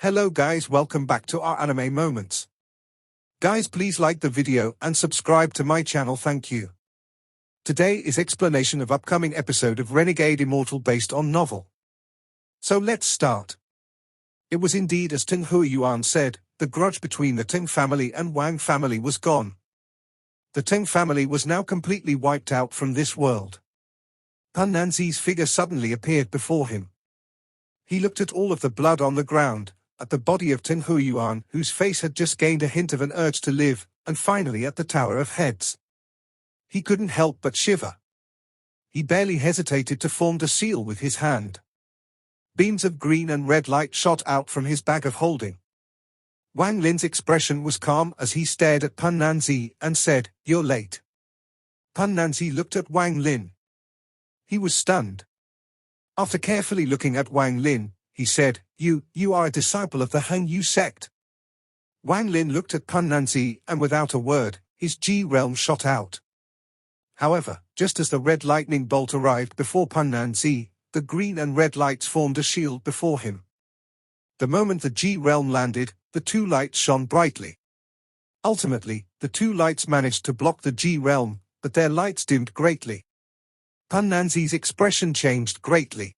Hello guys, welcome back to our anime moments. Guys, please like the video and subscribe to my channel, thank you. Today is explanation of upcoming episode of Renegade Immortal based on novel. So let's start. It was indeed as Ting Huiyuan said, the grudge between the Ting family and Wang family was gone. The Ting family was now completely wiped out from this world. Pan Nanzi's figure suddenly appeared before him. He looked at all of the blood on the ground, at the body of Ting Huiyuan, whose face had just gained a hint of an urge to live, and finally at the Tower of Heads. He couldn't help but shiver. He barely hesitated to form the seal with his hand. Beams of green and red light shot out from his bag of holding. Wang Lin's expression was calm as he stared at Pan Nanzi and said, "You're late." Pan Nanzi looked at Wang Lin. He was stunned. After carefully looking at Wang Lin, he said, You are a disciple of the Han Yu sect." Wang Lin looked at Pan Nanzi and without a word, his G realm shot out. However, just as the red lightning bolt arrived before Pan Nanzi, the green and red lights formed a shield before him. The moment the G realm landed, the two lights shone brightly. Ultimately, the two lights managed to block the G realm, but their lights dimmed greatly. Pan Nanzi's expression changed greatly.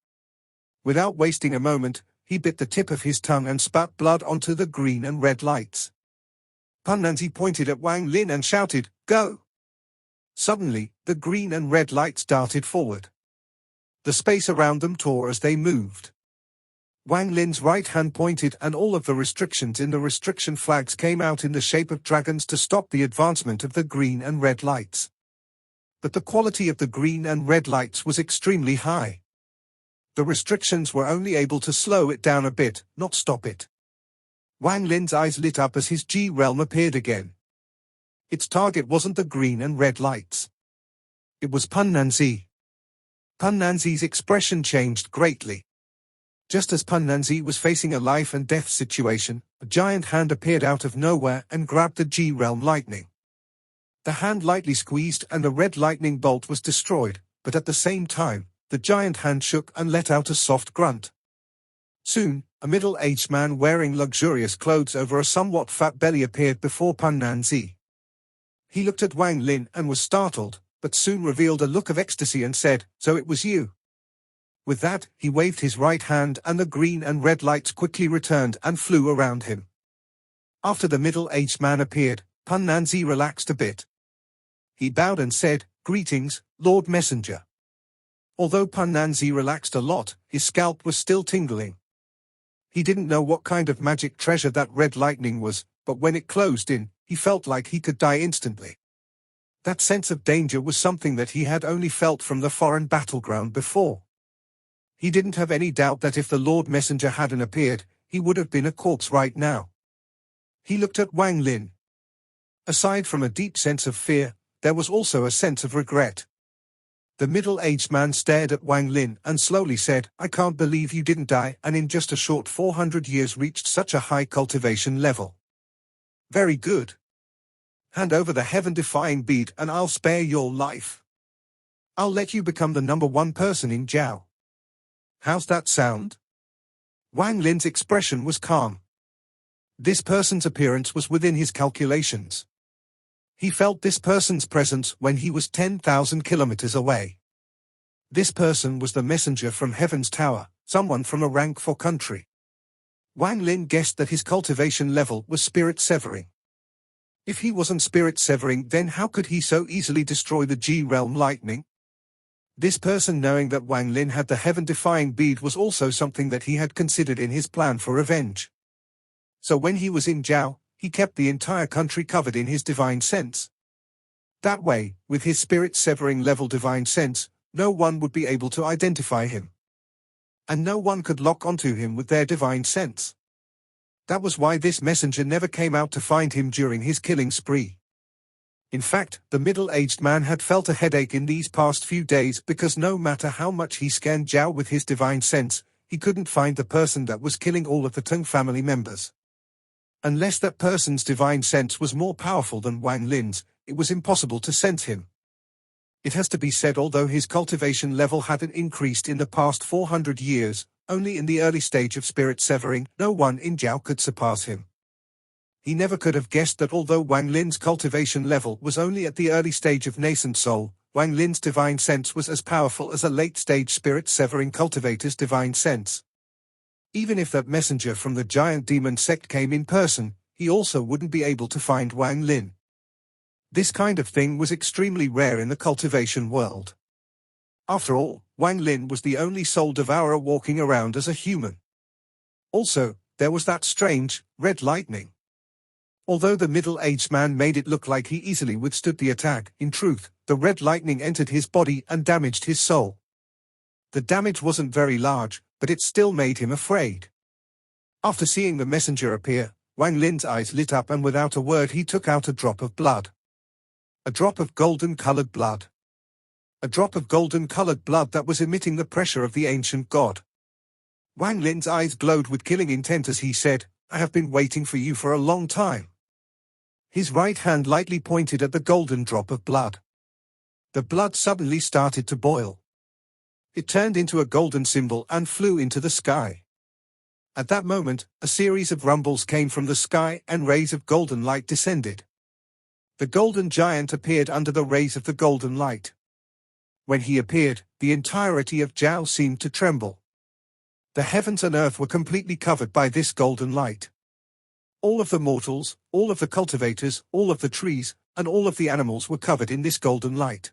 Without wasting a moment, he bit the tip of his tongue and spat blood onto the green and red lights. Pan Nanzi pointed at Wang Lin and shouted, "Go!" Suddenly, the green and red lights darted forward. The space around them tore as they moved. Wang Lin's right hand pointed and all of the restrictions in the restriction flags came out in the shape of dragons to stop the advancement of the green and red lights. But the quality of the green and red lights was extremely high. The restrictions were only able to slow it down a bit, not stop it. Wang Lin's eyes lit up as his G realm appeared again. Its target wasn't the green and red lights. It was Pan Nanzi. Pan Nanzi's expression changed greatly. Just as Pan Nanzi was facing a life and death situation, a giant hand appeared out of nowhere and grabbed the G realm lightning. The hand lightly squeezed and the red lightning bolt was destroyed, but at the same time, the giant hand shook and let out a soft grunt. Soon, a middle-aged man wearing luxurious clothes over a somewhat fat belly appeared before Pan Nanzi. He looked at Wang Lin and was startled, but soon revealed a look of ecstasy and said, "So it was you." With that, he waved his right hand and the green and red lights quickly returned and flew around him. After the middle-aged man appeared, Pan Nanzi relaxed a bit. He bowed and said, "Greetings, Lord Messenger." Although Pan Nanzi relaxed a lot, his scalp was still tingling. He didn't know what kind of magic treasure that red lightning was, but when it closed in, he felt like he could die instantly. That sense of danger was something that he had only felt from the foreign battleground before. He didn't have any doubt that if the Lord Messenger hadn't appeared, he would have been a corpse right now. He looked at Wang Lin. Aside from a deep sense of fear, there was also a sense of regret. The middle-aged man stared at Wang Lin and slowly said, "I can't believe you didn't die and in just a short 400 years reached such a high cultivation level. Very good. Hand over the heaven-defying bead and I'll spare your life. I'll let you become the #1 person in Zhao. How's that sound?" Wang Lin's expression was calm. This person's appearance was within his calculations. He felt this person's presence when he was 10,000 kilometers away. This person was the messenger from Heaven's Tower, someone from a rank 4 country. Wang Lin guessed that his cultivation level was spirit severing. If he wasn't spirit severing, then how could he so easily destroy the G realm lightning? This person knowing that Wang Lin had the heaven-defying bead was also something that he had considered in his plan for revenge. So when he was in Zhao, he kept the entire country covered in his divine sense. That way, with his spirit-severing level divine sense, no one would be able to identify him. And no one could lock onto him with their divine sense. That was why this messenger never came out to find him during his killing spree. In fact, the middle-aged man had felt a headache in these past few days because no matter how much he scanned Zhao with his divine sense, he couldn't find the person that was killing all of the Teng family members. Unless that person's divine sense was more powerful than Wang Lin's, it was impossible to sense him. It has to be said, although his cultivation level hadn't increased in the past 400 years, only in the early stage of spirit severing, no one in Zhao could surpass him. He never could have guessed that although Wang Lin's cultivation level was only at the early stage of nascent soul, Wang Lin's divine sense was as powerful as a late-stage spirit-severing cultivator's divine sense. Even if that messenger from the giant demon sect came in person, he also wouldn't be able to find Wang Lin. This kind of thing was extremely rare in the cultivation world. After all, Wang Lin was the only soul devourer walking around as a human. Also, there was that strange, red lightning. Although the middle-aged man made it look like he easily withstood the attack, in truth, the red lightning entered his body and damaged his soul. The damage wasn't very large, but it still made him afraid. After seeing the messenger appear, Wang Lin's eyes lit up and without a word he took out a drop of blood. A drop of golden-colored blood. A drop of golden-colored blood that was emitting the pressure of the ancient god. Wang Lin's eyes glowed with killing intent as he said, "I have been waiting for you for a long time." His right hand lightly pointed at the golden drop of blood. The blood suddenly started to boil. It turned into a golden symbol and flew into the sky. At that moment, a series of rumbles came from the sky and rays of golden light descended. The golden giant appeared under the rays of the golden light. When he appeared, the entirety of Zhao seemed to tremble. The heavens and earth were completely covered by this golden light. All of the mortals, all of the cultivators, all of the trees, and all of the animals were covered in this golden light.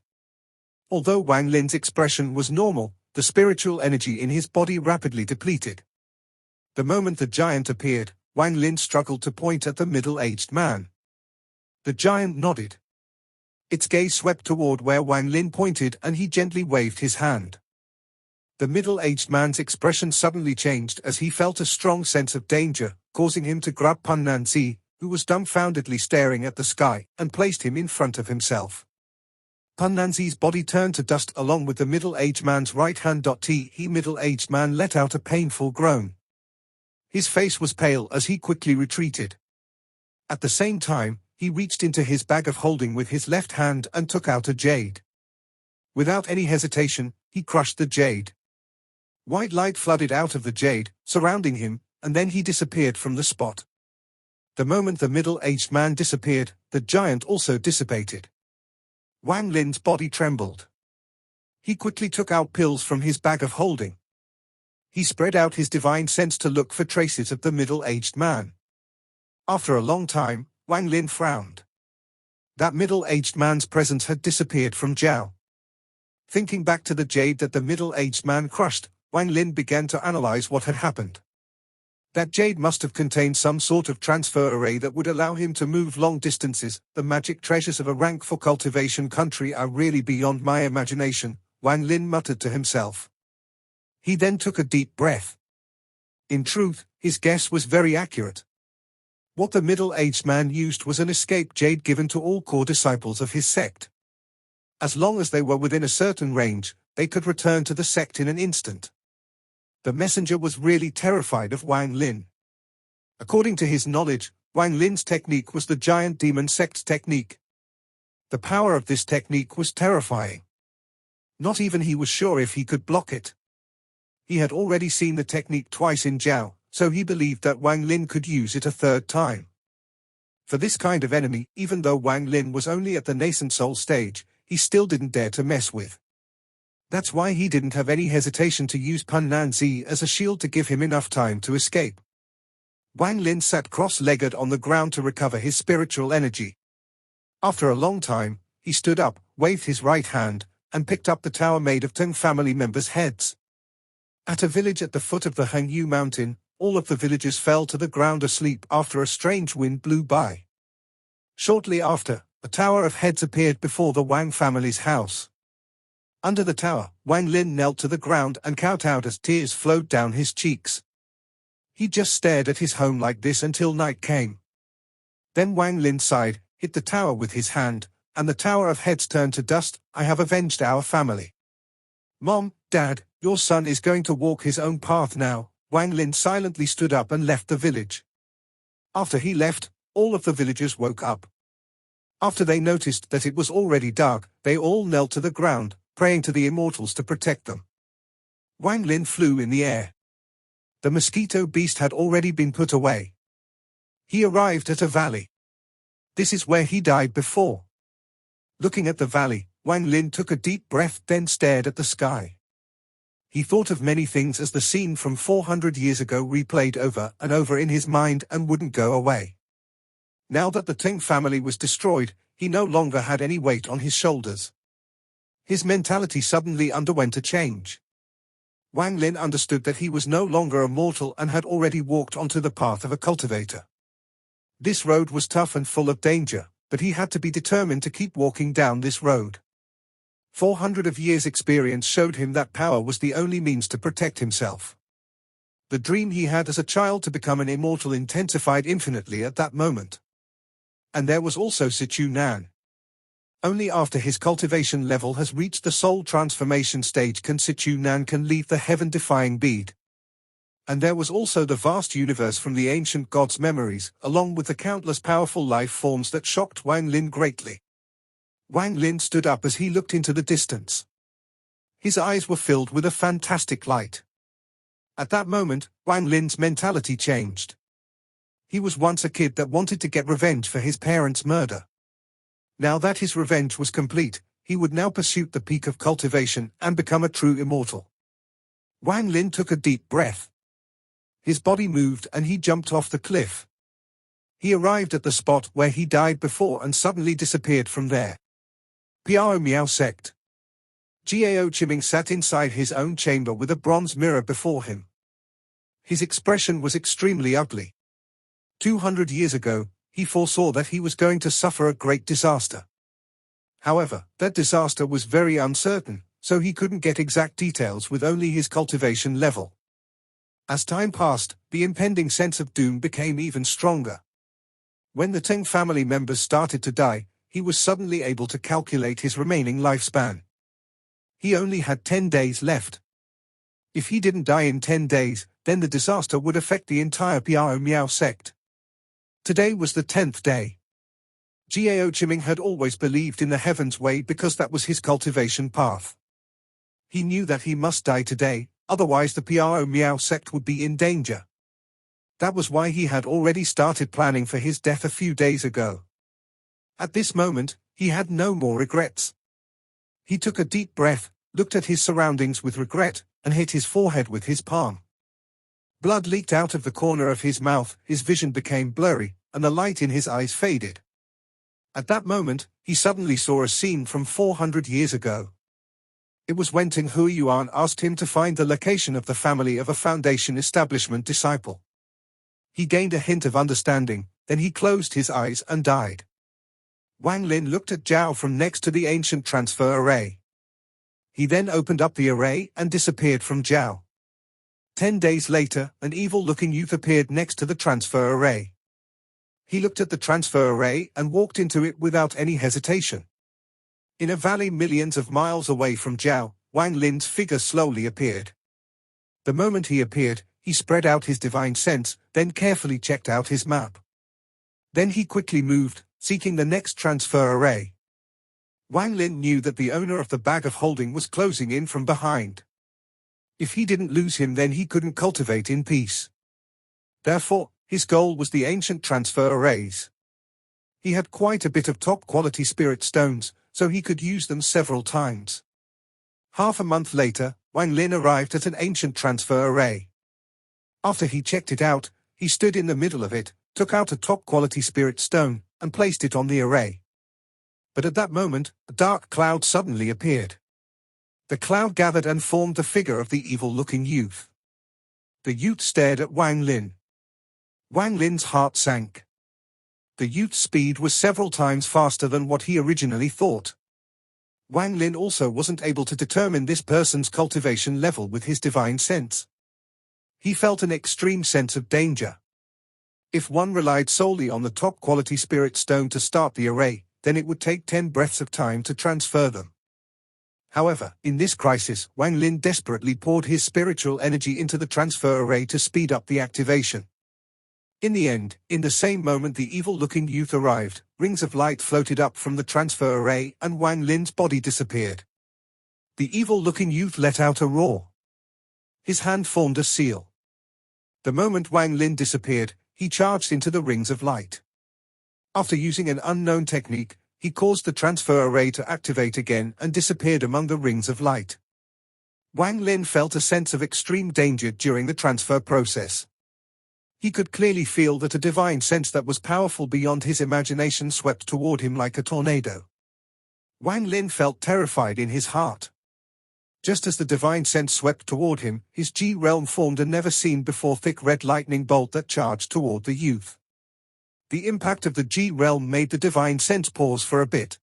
Although Wang Lin's expression was normal, the spiritual energy in his body rapidly depleted. The moment the giant appeared, Wang Lin struggled to point at the middle-aged man. The giant nodded. Its gaze swept toward where Wang Lin pointed and he gently waved his hand. The middle-aged man's expression suddenly changed as he felt a strong sense of danger, causing him to grab Pan Nanzi, who was dumbfoundedly staring at the sky, and placed him in front of himself. Pan Nanzi's body turned to dust along with the middle-aged man's right hand. The middle-aged man let out a painful groan. His face was pale as he quickly retreated. At the same time, he reached into his bag of holding with his left hand and took out a jade. Without any hesitation, he crushed the jade. White light flooded out of the jade, surrounding him, and then he disappeared from the spot. The moment the middle-aged man disappeared, the giant also dissipated. Wang Lin's body trembled. He quickly took out pills from his bag of holding. He spread out his divine sense to look for traces of the middle-aged man. After a long time, Wang Lin frowned. That middle-aged man's presence had disappeared from Zhao. Thinking back to the jade that the middle-aged man crushed, Wang Lin began to analyze what had happened. That jade must have contained some sort of transfer array that would allow him to move long distances. The magic treasures of a rank for cultivation country are really beyond my imagination, Wang Lin muttered to himself. He then took a deep breath. In truth, his guess was very accurate. What the middle-aged man used was an escape jade given to all core disciples of his sect. As long as they were within a certain range, they could return to the sect in an instant. The messenger was really terrified of Wang Lin. According to his knowledge, Wang Lin's technique was the giant demon sect's technique. The power of this technique was terrifying. Not even he was sure if he could block it. He had already seen the technique twice in Zhao, so he believed that Wang Lin could use it a third time. For this kind of enemy, even though Wang Lin was only at the nascent soul stage, he still didn't dare to mess with. That's why he didn't have any hesitation to use Pan Nanzi as a shield to give him enough time to escape. Wang Lin sat cross-legged on the ground to recover his spiritual energy. After a long time, he stood up, waved his right hand, and picked up the tower made of 10 family members' heads. At a village at the foot of the Hangyu mountain, all of the villagers fell to the ground asleep after a strange wind blew by. Shortly after, a tower of heads appeared before the Wang family's house. Under the tower, Wang Lin knelt to the ground and kowtowed as tears flowed down his cheeks. He just stared at his home like this until night came. Then Wang Lin sighed, hit the tower with his hand, and the tower of heads turned to dust. I have avenged our family. Mom, Dad, your son is going to walk his own path now. Wang Lin silently stood up and left the village. After he left, all of the villagers woke up. After they noticed that it was already dark, they all knelt to the ground, praying to the immortals to protect them. Wang Lin flew in the air. The mosquito beast had already been put away. He arrived at a valley. This is where he died before. Looking at the valley, Wang Lin took a deep breath, then stared at the sky. He thought of many things as the scene from 400 years ago replayed over and over in his mind and wouldn't go away. Now that the Teng family was destroyed, he no longer had any weight on his shoulders. His mentality suddenly underwent a change. Wang Lin understood that he was no longer a mortal and had already walked onto the path of a cultivator. This road was tough and full of danger, but he had to be determined to keep walking down this road. 400 of years' experience showed him that power was the only means to protect himself. The dream he had as a child to become an immortal intensified infinitely at that moment. And there was also Sichu Nan. Only after his cultivation level has reached the soul transformation stage can Sichu Nan can leave the heaven-defying bead. And there was also the vast universe from the ancient gods' memories, along with the countless powerful life forms that shocked Wang Lin greatly. Wang Lin stood up as he looked into the distance. His eyes were filled with a fantastic light. At that moment, Wang Lin's mentality changed. He was once a kid that wanted to get revenge for his parents' murder. Now that his revenge was complete, he would now pursue the peak of cultivation and become a true immortal. Wang Lin took a deep breath. His body moved and he jumped off the cliff. He arrived at the spot where he died before and suddenly disappeared from there. Piao Miao sect. Gao Chiming sat inside his own chamber with a bronze mirror before him. His expression was extremely ugly. 200 years ago, he foresaw that he was going to suffer a great disaster. However, that disaster was very uncertain, so he couldn't get exact details with only his cultivation level. As time passed, the impending sense of doom became even stronger. When the Teng family members started to die, he was suddenly able to calculate his remaining lifespan. He only had 10 days left. If he didn't die in 10 days, then the disaster would affect the entire Piao Miao sect. Today was the 10th day. Gao Chiming had always believed in the heaven's way because that was his cultivation path. He knew that he must die today, otherwise the Piao Miao sect would be in danger. That was why he had already started planning for his death a few days ago. At this moment, he had no more regrets. He took a deep breath, looked at his surroundings with regret, and hit his forehead with his palm. Blood leaked out of the corner of his mouth, his vision became blurry, and the light in his eyes faded. At that moment, he suddenly saw a scene from 400 years ago. It was when Teng Huiyuan asked him to find the location of the family of a Foundation establishment disciple. He gained a hint of understanding, then he closed his eyes and died. Wang Lin looked at Zhao from next to the ancient transfer array. He then opened up the array and disappeared from Zhao. 10 days later, an evil-looking youth appeared next to the transfer array. He looked at the transfer array and walked into it without any hesitation. In a valley millions of miles away from Zhao, Wang Lin's figure slowly appeared. The moment he appeared, he spread out his divine sense, then carefully checked out his map. Then he quickly moved, seeking the next transfer array. Wang Lin knew that the owner of the bag of holding was closing in from behind. If he didn't lose him, then he couldn't cultivate in peace. Therefore, his goal was the ancient transfer arrays. He had quite a bit of top-quality spirit stones, so he could use them several times. Half a month later, Wang Lin arrived at an ancient transfer array. After he checked it out, he stood in the middle of it, took out a top-quality spirit stone, and placed it on the array. But at that moment, a dark cloud suddenly appeared. The cloud gathered and formed the figure of the evil-looking youth. The youth stared at Wang Lin. Wang Lin's heart sank. The youth's speed was several times faster than what he originally thought. Wang Lin also wasn't able to determine this person's cultivation level with his divine sense. He felt an extreme sense of danger. If one relied solely on the top-quality spirit stone to start the array, then it would take 10 breaths of time to transfer them. However, in this crisis, Wang Lin desperately poured his spiritual energy into the transfer array to speed up the activation. In the end, in the same moment the evil-looking youth arrived, rings of light floated up from the transfer array and Wang Lin's body disappeared. The evil-looking youth let out a roar. His hand formed a seal. The moment Wang Lin disappeared, he charged into the rings of light. After using an unknown technique, he caused the transfer array to activate again and disappeared among the rings of light. Wang Lin felt a sense of extreme danger during the transfer process. He could clearly feel that a divine sense that was powerful beyond his imagination swept toward him like a tornado. Wang Lin felt terrified in his heart. Just as the divine sense swept toward him, his G realm formed a never-seen-before thick red lightning bolt that charged toward the youth. The impact of the G realm made the divine sense pause for a bit.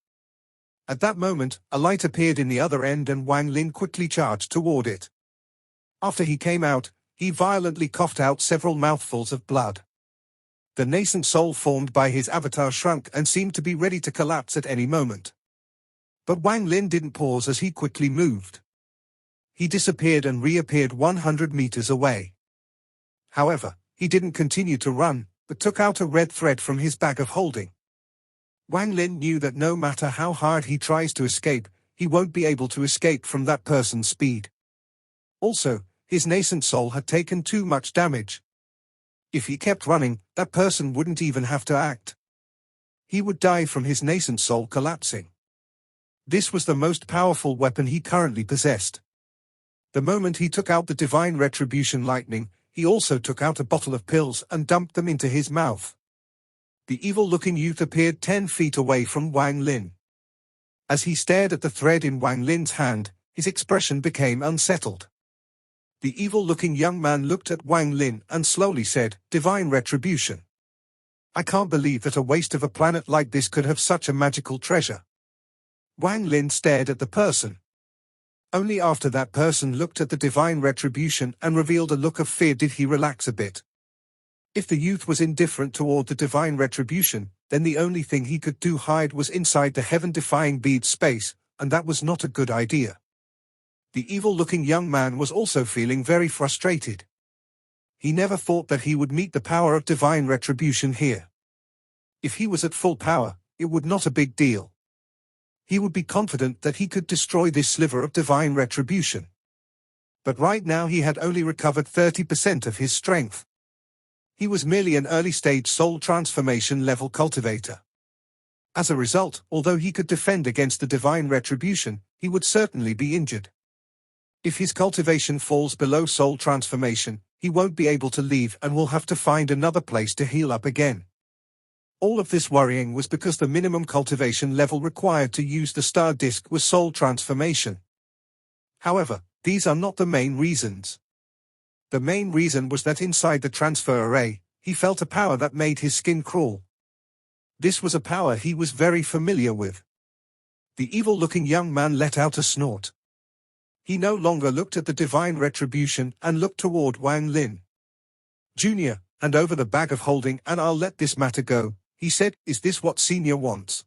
At that moment, a light appeared in the other end and Wang Lin quickly charged toward it. After he came out, he violently coughed out several mouthfuls of blood. The nascent soul formed by his avatar shrunk and seemed to be ready to collapse at any moment. But Wang Lin didn't pause as he quickly moved. He disappeared and reappeared 100 meters away. However, he didn't continue to run, but took out a red thread from his bag of holding. Wang Lin knew that no matter how hard he tries to escape, he won't be able to escape from that person's speed. Also, his nascent soul had taken too much damage. If he kept running, that person wouldn't even have to act. He would die from his nascent soul collapsing. This was the most powerful weapon he currently possessed. The moment he took out the divine retribution lightning, he also took out a bottle of pills and dumped them into his mouth. The evil-looking youth appeared 10 feet away from Wang Lin. As he stared at the thread in Wang Lin's hand, his expression became unsettled. The evil-looking young man looked at Wang Lin and slowly said, "Divine retribution. I can't believe that a waste of a planet like this could have such a magical treasure." Wang Lin stared at the person. Only after that person looked at the divine retribution and revealed a look of fear did he relax a bit. If the youth was indifferent toward the divine retribution, then the only thing he could do hide was inside the heaven-defying bead space, and that was not a good idea. The evil-looking young man was also feeling very frustrated. He never thought that he would meet the power of divine retribution here. If he was at full power, it would not a big deal. He would be confident that he could destroy this sliver of divine retribution. But right now he had only recovered 30% of his strength. He was merely an early-stage soul transformation level cultivator. As a result, although he could defend against the divine retribution, he would certainly be injured. If his cultivation falls below soul transformation, he won't be able to leave and will have to find another place to heal up again. All of this worrying was because the minimum cultivation level required to use the star disc was soul transformation. However, these are not the main reasons. The main reason was that inside the transfer array, he felt a power that made his skin crawl. This was a power he was very familiar with. The evil-looking young man let out a snort. He no longer looked at the divine retribution and looked toward Wang Lin. "Junior, hand over the bag of holding and I'll let this matter go," he said. "Is this what Senior wants?"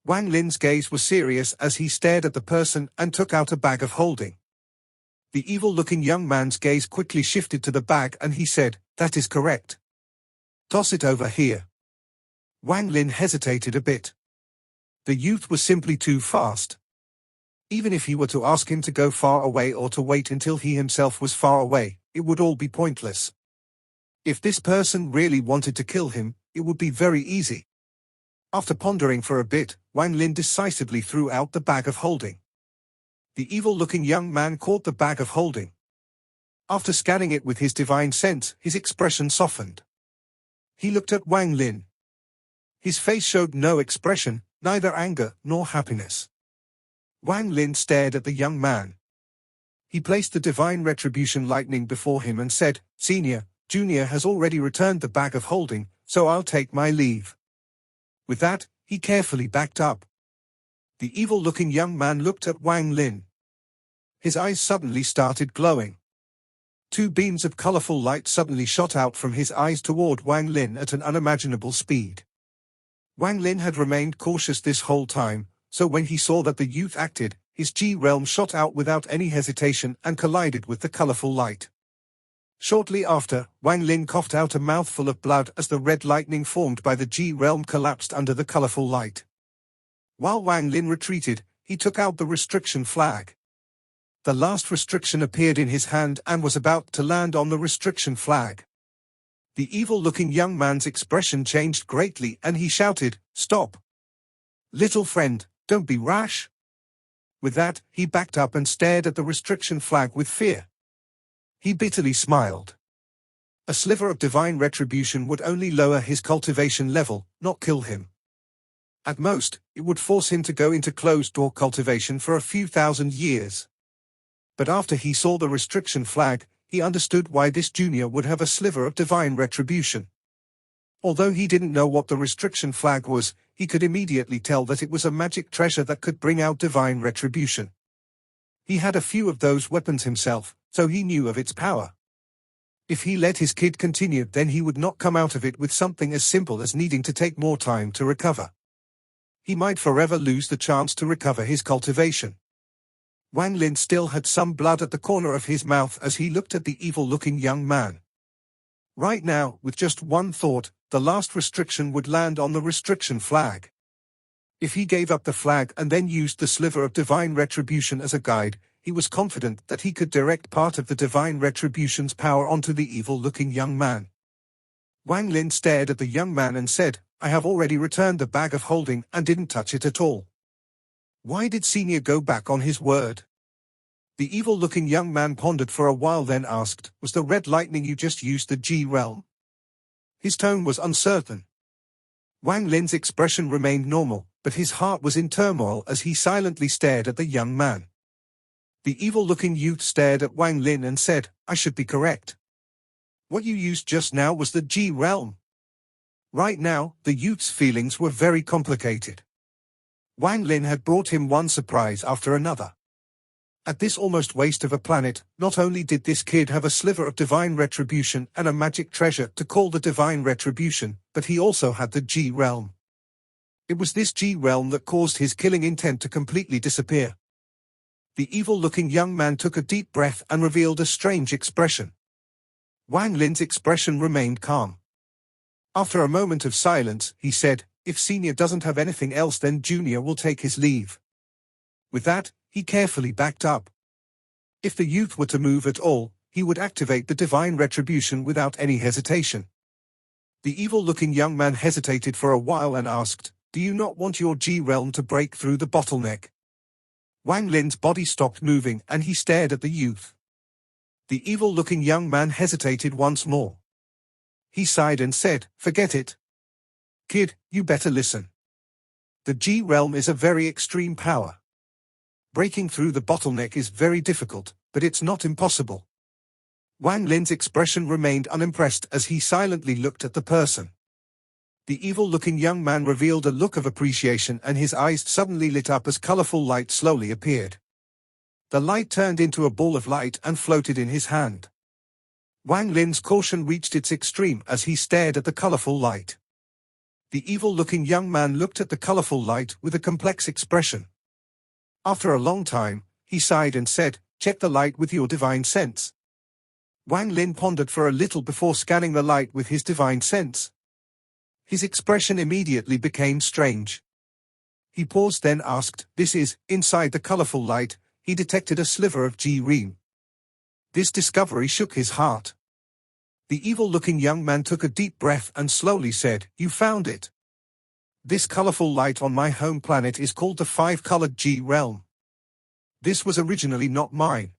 Wang Lin's gaze was serious as he stared at the person and took out a bag of holding. The evil-looking young man's gaze quickly shifted to the bag and he said, "That is correct. Toss it over here." Wang Lin hesitated a bit. The youth was simply too fast. Even if he were to ask him to go far away or to wait until he himself was far away, it would all be pointless. If this person really wanted to kill him, it would be very easy. After pondering for a bit, Wang Lin decisively threw out the bag of holding. The evil-looking young man caught the bag of holding. After scanning it with his divine sense, his expression softened. He looked at Wang Lin. His face showed no expression, neither anger nor happiness. Wang Lin stared at the young man. He placed the divine retribution lightning before him and said, "Senior, Junior has already returned the bag of holding, so I'll take my leave." With that, he carefully backed up. The evil-looking young man looked at Wang Lin. His eyes suddenly started glowing. Two beams of colorful light suddenly shot out from his eyes toward Wang Lin at an unimaginable speed. Wang Lin had remained cautious this whole time, so when he saw that the youth acted, his G realm shot out without any hesitation and collided with the colorful light. Shortly after, Wang Lin coughed out a mouthful of blood as the red lightning formed by the G realm collapsed under the colorful light. While Wang Lin retreated, he took out the restriction flag. The last restriction appeared in his hand and was about to land on the restriction flag. The evil-looking young man's expression changed greatly and he shouted, "Stop! Little friend, don't be rash." With that, he backed up and stared at the restriction flag with fear. He bitterly smiled. A sliver of divine retribution would only lower his cultivation level, not kill him. At most, it would force him to go into closed-door cultivation for a few thousand years. But after he saw the restriction flag, he understood why this junior would have a sliver of divine retribution. Although he didn't know what the restriction flag was, he could immediately tell that it was a magic treasure that could bring out divine retribution. He had a few of those weapons himself, so he knew of its power. If he let his kid continue, then he would not come out of it with something as simple as needing to take more time to recover. He might forever lose the chance to recover his cultivation. Wang Lin still had some blood at the corner of his mouth as he looked at the evil-looking young man. Right now, with just one thought, the last restriction would land on the restriction flag. If he gave up the flag and then used the sliver of divine retribution as a guide, he was confident that he could direct part of the divine retribution's power onto the evil-looking young man. Wang Lin stared at the young man and said, "I have already returned the bag of holding and didn't touch it at all." Why did Senior go back on his word? The evil-looking young man pondered for a while, then asked, "Was the red lightning you just used the G realm?" His tone was uncertain. Wang Lin's expression remained normal, but his heart was in turmoil as he silently stared at the young man. The evil-looking youth stared at Wang Lin and said, "I should be correct. What you used just now was the G realm." Right now, the youth's feelings were very complicated. Wang Lin had brought him one surprise after another. At this almost waste of a planet, not only did this kid have a sliver of divine retribution and a magic treasure to call the divine retribution, but he also had the G realm. It was this G realm that caused his killing intent to completely disappear. The evil-looking young man took a deep breath and revealed a strange expression. Wang Lin's expression remained calm. After a moment of silence, he said, "If Senior doesn't have anything else, then Junior will take his leave." With that, he carefully backed up. If the youth were to move at all, he would activate the divine retribution without any hesitation. The evil-looking young man hesitated for a while and asked, "Do you not want your G realm to break through the bottleneck?" Wang Lin's body stopped moving and he stared at the youth. The evil-looking young man hesitated once more. He sighed and said, "Forget it. Kid, you better listen. The G realm is a very extreme power. Breaking through the bottleneck is very difficult, but it's not impossible." Wang Lin's expression remained unimpressed as he silently looked at the person. The evil-looking young man revealed a look of appreciation and his eyes suddenly lit up as colorful light slowly appeared. The light turned into a ball of light and floated in his hand. Wang Lin's caution reached its extreme as he stared at the colorful light. The evil-looking young man looked at the colorful light with a complex expression. After a long time, he sighed and said, "Check the light with your divine sense." Wang Lin pondered for a little before scanning the light with his divine sense. His expression immediately became strange. He paused, then asked, "This is," inside the colorful light, he detected a sliver of G realm. This discovery shook his heart. The evil-looking young man took a deep breath and slowly said, "You found it. This colorful light on my home planet is called the five-colored G realm. This was originally not mine.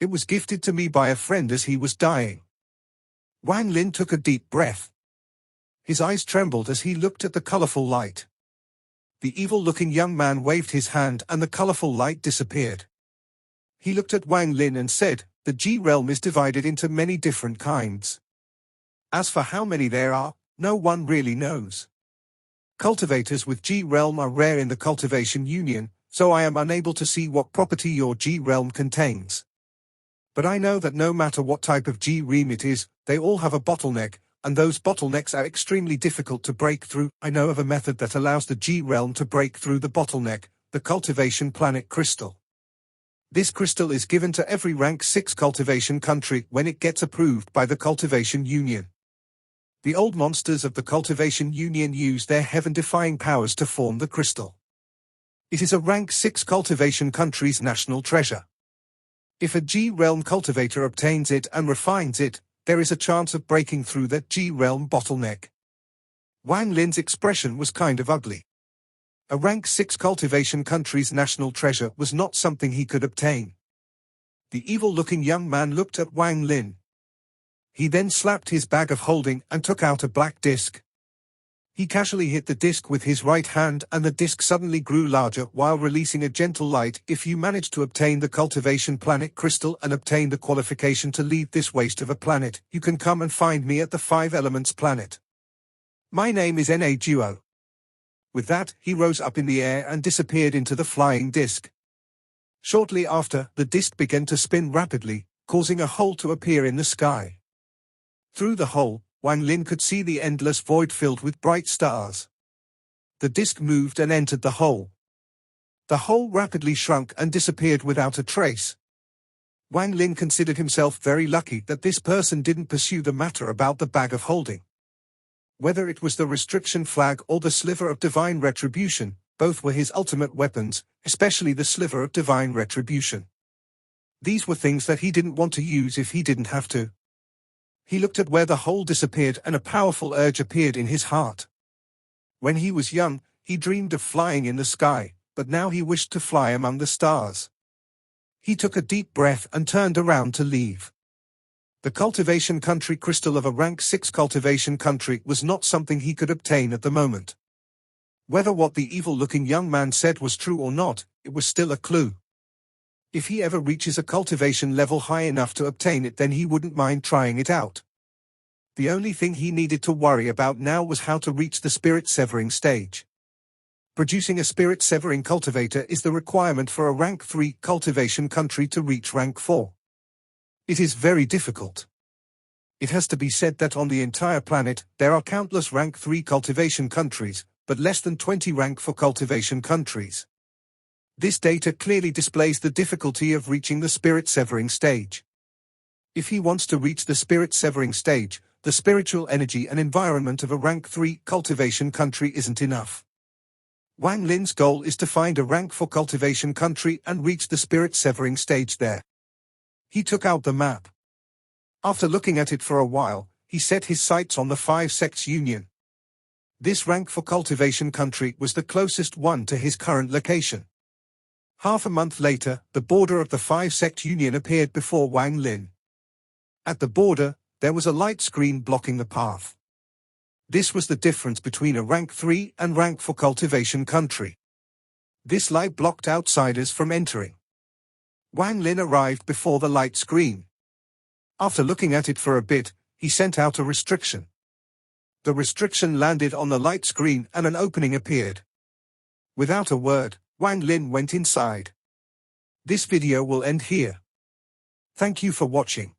It was gifted to me by a friend as he was dying." Wang Lin took a deep breath. His eyes trembled as he looked at the colorful light. The evil-looking young man waved his hand and the colorful light disappeared. He looked at Wang Lin and said, "The G realm is divided into many different kinds. As for how many there are, no one really knows. Cultivators with G realm are rare in the cultivation union, so I am unable to see what property your G realm contains. But I know that no matter what type of G realm it is, they all have a bottleneck, and those bottlenecks are extremely difficult to break through. I know of a method that allows the G realm to break through the bottleneck, the cultivation planet crystal. This crystal is given to every rank 6 cultivation country when it gets approved by the cultivation union. The old monsters of the cultivation union use their heaven-defying powers to form the crystal. It is a rank 6 cultivation country's national treasure. If a G-realm cultivator obtains it and refines it, there is a chance of breaking through that G-realm bottleneck. Wang Lin's expression was kind of ugly. A rank 6 cultivation country's national treasure was not something he could obtain. The evil-looking young man looked at Wang Lin. He then slapped his bag of holding and took out a black disc. He casually hit the disc with his right hand and the disc suddenly grew larger while releasing a gentle light. If you manage to obtain the cultivation planet crystal and obtain the qualification to leave this waste of a planet, you can come and find me at the 5 Elements planet. My name is Na Duo. With that, he rose up in the air and disappeared into the flying disc. Shortly after, the disc began to spin rapidly, causing a hole to appear in the sky. Through the hole, Wang Lin could see the endless void filled with bright stars. The disc moved and entered the hole. The hole rapidly shrunk and disappeared without a trace. Wang Lin considered himself very lucky that this person didn't pursue the matter about the bag of holding. Whether it was the restriction flag or the sliver of divine retribution, both were his ultimate weapons, especially the sliver of divine retribution. These were things that he didn't want to use if he didn't have to. He looked at where the hole disappeared and a powerful urge appeared in his heart. When he was young, he dreamed of flying in the sky, but now he wished to fly among the stars. He took a deep breath and turned around to leave. The cultivation country crystal of a rank 6 cultivation country was not something he could obtain at the moment. Whether what the evil-looking young man said was true or not, it was still a clue. If he ever reaches a cultivation level high enough to obtain it, then he wouldn't mind trying it out. The only thing he needed to worry about now was how to reach the spirit-severing stage. Producing a spirit-severing cultivator is the requirement for a rank 3 cultivation country to reach rank 4. It is very difficult. It has to be said that on the entire planet, there are countless rank 3 cultivation countries, but less than 20 rank 4 cultivation countries. This data clearly displays the difficulty of reaching the spirit-severing stage. If he wants to reach the spirit-severing stage, the spiritual energy and environment of a rank 3 cultivation country isn't enough. Wang Lin's goal is to find a rank 4 cultivation country and reach the spirit-severing stage there. He took out the map. After looking at it for a while, he set his sights on the 5 sects union. This rank 4 cultivation country was the closest one to his current location. Half a month later, the border of the 5-sect union appeared before Wang Lin. At the border, there was a light screen blocking the path. This was the difference between a rank 3 and rank 4 cultivation country. This light blocked outsiders from entering. Wang Lin arrived before the light screen. After looking at it for a bit, he sent out a restriction. The restriction landed on the light screen and an opening appeared. Without a word, Wang Lin went inside. This video will end here. Thank you for watching.